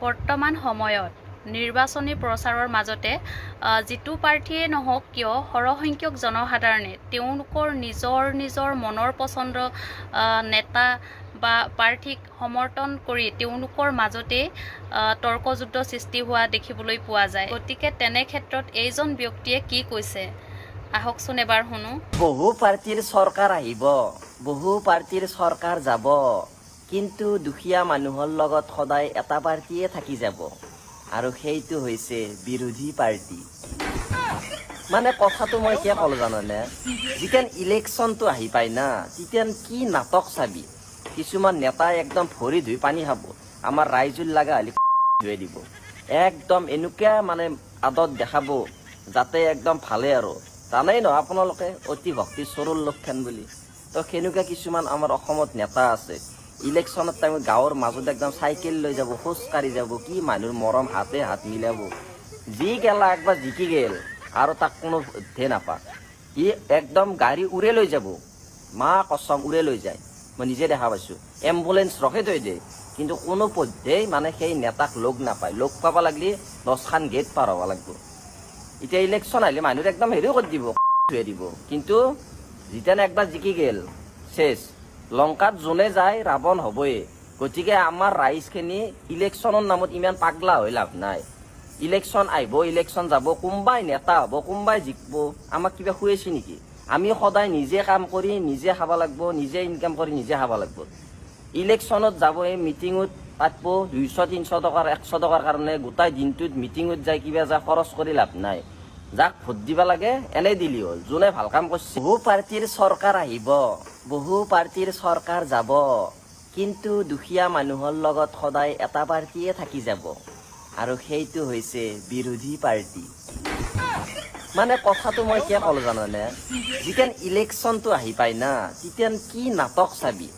বৰ্তমান সময়ত নিৰ্বাচনী প্ৰচাৰৰ মাজতে যিটো প্ৰাৰ্থীয়ে নহওক কিয় সৰহসংখ্যক জনসাধাৰণে তেওঁলোকৰ নিজৰ মনৰ পচন্দ নেতা বা প্ৰাৰ্থীক সমৰ্থন কৰি তেওঁলোকৰ মাজতে তৰ্কযুদ্ধ সৃষ্টি হোৱা দেখিবলৈ পোৱা যায়। গতিকে তেনে ক্ষেত্ৰত এইজন ব্যক্তিয়ে কি কৈছে আহকচোন এবাৰ শুনো। বহু পাৰ্টিৰ চৰকাৰ আহিব, বহু পাৰ্টিৰ চৰকাৰ যাব, কিন্তু দুখীয়া মানুহৰ লগত সদায় এটা পাৰ্টিয়ে থাকি যাব, আৰু সেইটো হৈছে বিৰোধী পাৰ্টি। মানে কথাটো মই কিয় ক'লো জানানে, যেতিয়া ইলেকশ্যনটো আহি পায় না, তেতিয়া কি নাটক চাবি। কিছুমান নেতাই একদম ভৰি ধুই পানী খাব, আমাৰ ৰাইজৰ লগা হ'লে ধুই দিব, একদম এনেকুৱা মানে আদত দেখাব যাতে একদম ভালে আৰু জানেই ন আপোনালোকে অতি ভক্তি চৰুৰ লক্ষণ বুলি। তো সেনেকুৱা কিছুমান আমাৰ অসমত নেতা আছে, ইলেকশ্যনত টাইমত গাঁৱৰ মাজত একদম চাইকেল লৈ যাব, খোজ কাঢ়ি যাব, কি মানুহৰ মৰম হাতে হাত মিলাব, যি গেলা একবাৰ জিকি গেল আৰু তাক কোনো ধে নাপা, ই একদম গাড়ী উৰে লৈ যাব, মা কচম উৰে লৈ যায়। মই নিজে দেখা পাইছোঁ, এম্বুলেঞ্চ ৰখে থৈ দিয়ে, কিন্তু কোনো পধ্যেই মানে সেই নেতাক লগ নাপায়। লগ পাব লাগিলে 10খান গেট পাৰ হ'ব লাগিব। এতিয়া ইলেকশ্যন আহিলে মানুহৰ একদম হেৰিও কৰি দিব, ধুই দিব, কিন্তু যেতিয়া একবাৰ জিকি গেল শেষ। লংকাত যোনে যায় ৰাৱণ হ'বই। গতিকে আমাৰ ৰাইজখিনি ইলেকশ্যনৰ নামত ইমান পাগলা হৈ লাভ নাই। ইলেকশ্যন আহিব, ইলেকশ্যন যাব, কোনোবাই নেতা হ'ব, কোনোবাই জিকিব, আমাক কিবা খুৱাইছে নেকি? আমি সদায় নিজে কাম কৰি নিজে খাব লাগিব, নিজে ইনকাম কৰি নিজে খাব লাগিব। ইলেকশ্যনত যাব, এই মিটিঙত পাতিব 200-300 টকাৰ 100 টকাৰ কাৰণে গোটাই দিনটোত মিটিঙত যায় কিবা যায় খৰচ কৰি লাভ নাই। যাক ভোট দিব লাগে এনেই দিলি হ'ল, যোনে ভাল কাম কৰিছে। বহু পাৰ্টিৰ চৰকাৰ আহিব, বহু পাৰ্টিৰ চৰকাৰ যাব, কিন্তু দুখীয়া মানুহৰ লগত সদায় এটা পাৰ্টিয়ে থাকি যাব, আৰু সেইটো হৈছে বিৰোধী পাৰ্টি। মানে কথাটো মই কিয় ক'লো জানানে, যেতিয়া ইলেকশ্যনটো আহি পায় না, তেতিয়া কি নাটক চাবি।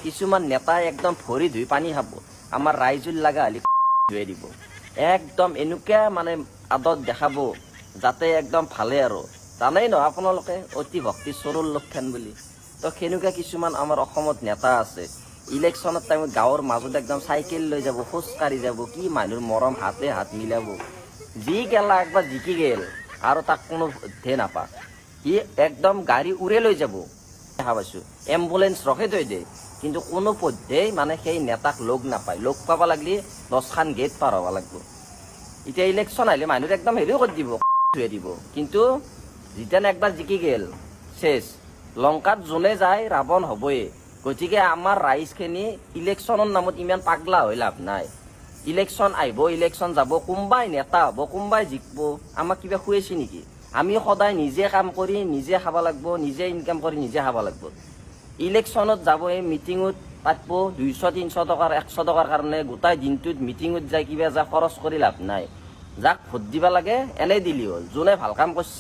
কিছুমান নেতাই একদম ভৰি ধুই পানী খাব, আমাৰ ৰাইজৰ লগা হ'লে ধুই দিব, একদম এনেকুৱা মানে আদত দেখাব যাতে একদম ভালে আৰু জানেই ন আপোনালোকে অতি ভক্তি চৰুৰ লক্ষণ বুলি। তো সেনেকুৱা কিছুমান আমাৰ অসমত নেতা আছে, ইলেকশ্যনত টাইমত গাঁৱৰ মাজত একদম চাইকেল লৈ যাব, খোজ কাঢ়ি যাব, কি মানুহৰ মৰম হাতে হাত মিলাব, যি গেলা একবাৰ জিকি গেল আৰু তাক কোনো ধে নাপা, ই একদম গাড়ী উৰে লৈ যাব। দেখা পাইছোঁ, এম্বুলেঞ্চ ৰখে থৈ দিয়ে, কিন্তু কোনো পধ্যেই মানে সেই নেতাক লগ নাপায়। লগ পাব লাগিলে 10খান গেট পাৰ হ'ব লাগিব। এতিয়া ইলেকশ্যন আহিলে মানুহৰ একদম হেৰিও কৰি দিব, ধুই দিব, কিন্তু যেতিয়া একবাৰ জিকি গেল শেষ। লংকাত যোনে যায় ৰাৱণ হ'বই। গতিকে আমাৰ ৰাইজখিনি ইলেকশ্যনৰ নামত ইমান পাগলা হৈ লাভ নাই। ইলেকশ্যন আহিব, ইলেকশ্যন যাব, কোনোবাই নেতা হ'ব, কোনোবাই জিকিব, আমাক কিবা খুৱাইছে নেকি? আমি সদায় নিজে কাম কৰি নিজে খাব লাগিব, নিজে ইনকাম কৰি নিজে খাব লাগিব। ইলেকশ্যনত যাব, এই মিটিঙত পাতিব 200-300 টকাৰ 100 টকাৰ কাৰণে গোটাই দিনটোত মিটিঙত যায় কিবা যায় খৰচ কৰি লাভ নাই। যাক ভোট দিব লাগে এনেই দিলি হ'ল, যোনে ভাল কাম কৰিছে।